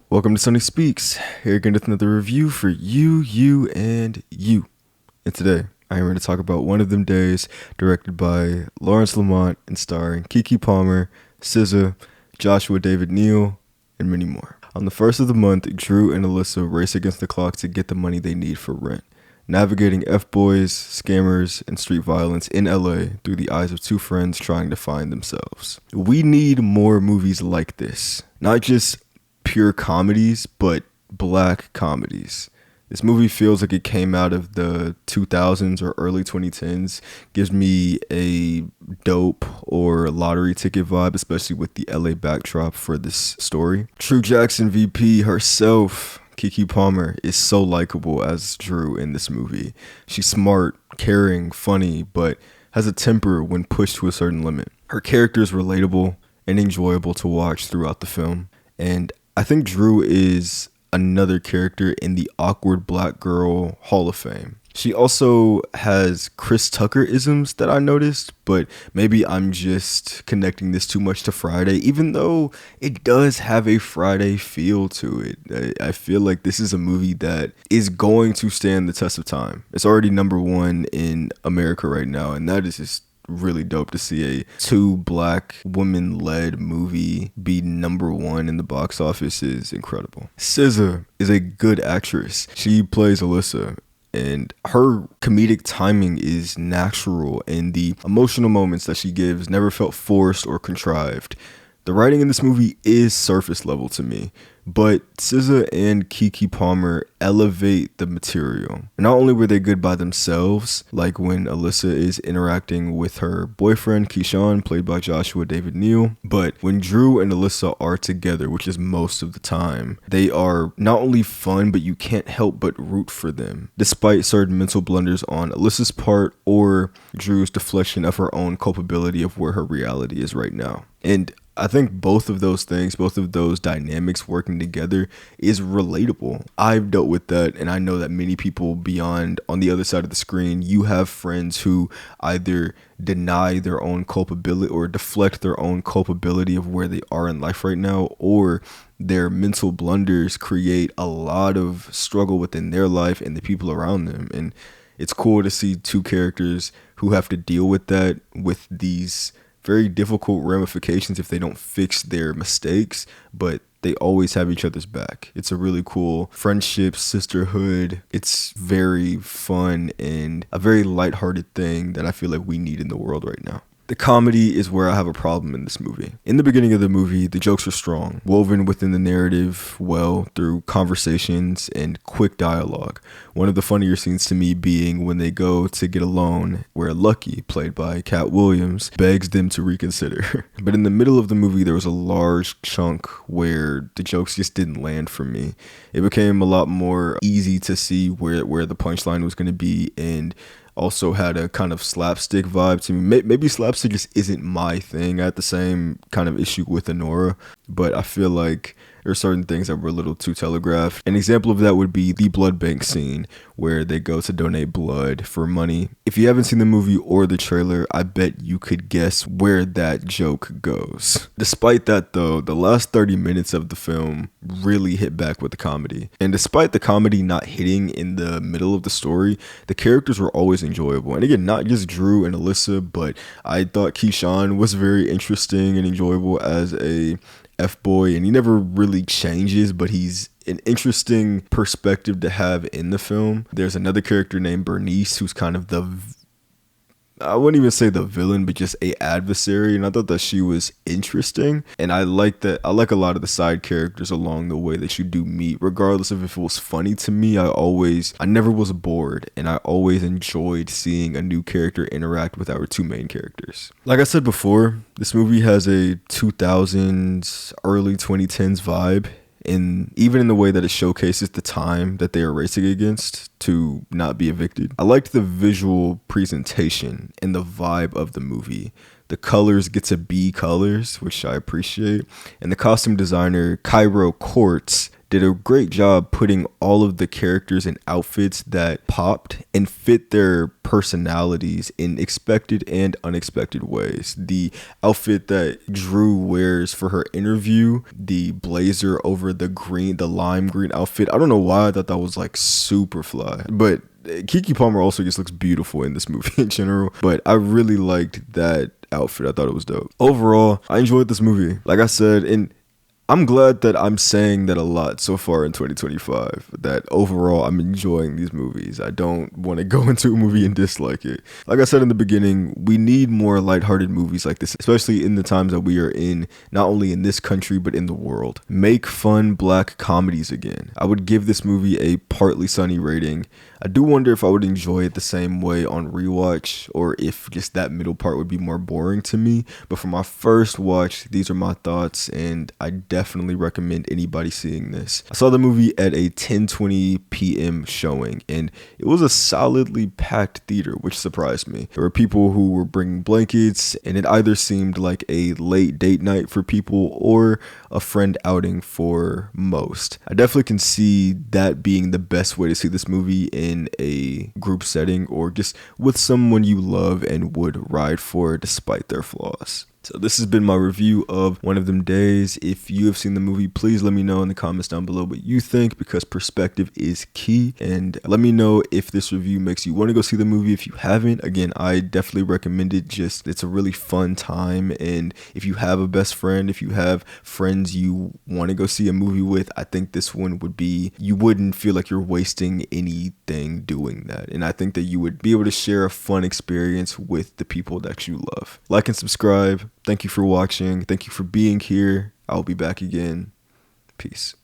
Welcome to SunnySpeaks. Here again with another review for you, and you. And today, I am here to talk about One of Them Days, directed by Lawrence Lamont and starring Keke Palmer, SZA, Joshua David Neal, and many more. On the first of the month, Dreux and Alyssa race against the clock to get the money they need for rent, navigating F-boys, scammers, and street violence in LA through the eyes of two friends trying to find themselves. We need more movies like this. Not just pure comedies, but black comedies. This movie feels like it came out of the 2000s or early 2010s. Gives me a dope or lottery ticket vibe, especially with the LA backdrop for this story. True Jackson VP herself, Keke Palmer, is so likable as Dreux in this movie. She's smart, caring, funny, but has a temper when pushed to a certain limit. Her character is relatable and enjoyable to watch throughout the film, and I think Dreux is another character in the awkward black girl Hall of Fame. She also has Chris Tucker-isms that I noticed, but maybe I'm just connecting this too much to Friday, even though it does have a Friday feel to it. I feel like this is a movie that is going to stand the test of time. It's already number one in America right now, and that is just really dope to see a two black women-led movie be number one in the box office. Is incredible. SZA is a good actress. She plays Alyssa, and her comedic timing is natural, and the emotional moments that she gives never felt forced or contrived. The writing in this movie is surface level to me, but SZA and Keke Palmer elevate the material. Not only were they good by themselves, like when Alyssa is interacting with her boyfriend Keyshawn, played by Joshua David Neal, but when Dreux and Alyssa are together, which is most of the time, they are not only fun, but you can't help but root for them, despite certain mental blunders on Alyssa's part or Drew's deflection of her own culpability of where her reality is right now. And I think both of those things, both of those dynamics working together is relatable. I've dealt with that, and I know that many people beyond on the other side of the screen, you have friends who either deny their own culpability or deflect their own culpability of where they are in life right now, or their mental blunders create a lot of struggle within their life and the people around them. And it's cool to see two characters who have to deal with that, with these very difficult ramifications if they don't fix their mistakes, but they always have each other's back. It's a really cool friendship, sisterhood. It's very fun and a very lighthearted thing that I feel like we need in the world right now. The comedy is where I have a problem in this movie. In the beginning of the movie, the jokes are strong, woven within the narrative well through conversations and quick dialogue. One of the funnier scenes to me being when they go to get a loan, where Lucky, played by Cat Williams, begs them to reconsider. But in the middle of the movie, there was a large chunk where the jokes just didn't land for me. It became a lot more easy to see where the punchline was going to be, and also had a kind of slapstick vibe to me. Maybe slapstick just isn't my thing. I had the same kind of issue with Honora, but I feel like there are certain things that were a little too telegraphed. An example of that would be the blood bank scene where they go to donate blood for money. If you haven't seen the movie or the trailer, I bet you could guess where that joke goes. Despite that though, the last 30 minutes of the film really hit back with the comedy. And despite the comedy not hitting in the middle of the story, the characters were always enjoyable. And again, not just Dreux and Alyssa, but I thought Keyshawn was very interesting and enjoyable as a F-boy, and he never really changes, but he's an interesting perspective to have in the film. There's another character named Bernice who's kind of I wouldn't even say the villain, but just a adversary, and I thought that she was interesting. And I like that. I like a lot of the side characters along the way that you do meet, regardless of if it was funny to me. I never was bored, and I always enjoyed seeing a new character interact with our two main characters. Like I said before, this movie has a 2000s, early 2010s vibe. Even in the way that it showcases the time that they are racing against to not be evicted. I liked the visual presentation and the vibe of the movie. The colors get to be colors, which I appreciate. And the costume designer, Cairo Courts, did a great job putting all of the characters in outfits that popped and fit their personalities in expected and unexpected ways. The outfit that Dreux wears for her interview, the blazer over the lime green outfit, I don't know why I thought that was like super fly, but Keke Palmer also just looks beautiful in this movie in general, but I really liked that outfit. I thought it was dope. Overall, I enjoyed this movie. Like I said, and I'm glad that I'm saying that a lot so far in 2025, that overall I'm enjoying these movies. I don't want to go into a movie and dislike it. Like I said in the beginning, we need more lighthearted movies like this, especially in the times that we are in, not only in this country, but in the world. Make fun black comedies again. I would give this movie a partly sunny rating. I do wonder if I would enjoy it the same way on rewatch, or if just that middle part would be more boring to me. But for my first watch, these are my thoughts, and I definitely recommend anybody seeing this. I saw the movie at a 10:20 p.m. showing, and it was a solidly packed theater, which surprised me. There were people who were bringing blankets, and it either seemed like a late date night for people or a friend outing for most. I definitely can see that being the best way to see this movie in a group setting, or just with someone you love and would ride for despite their flaws. So this has been my review of One of Them Days. If you have seen the movie, please let me know in the comments down below what you think, because perspective is key. And let me know if this review makes you want to go see the movie. If you haven't, again, I definitely recommend it. Just, it's a really fun time. And if you have a best friend, if you have friends you want to go see a movie with, I think this one would be, you wouldn't feel like you're wasting anything doing that. And I think that you would be able to share a fun experience with the people that you love. Like and subscribe. Thank you for watching. Thank you for being here. I'll be back again. Peace.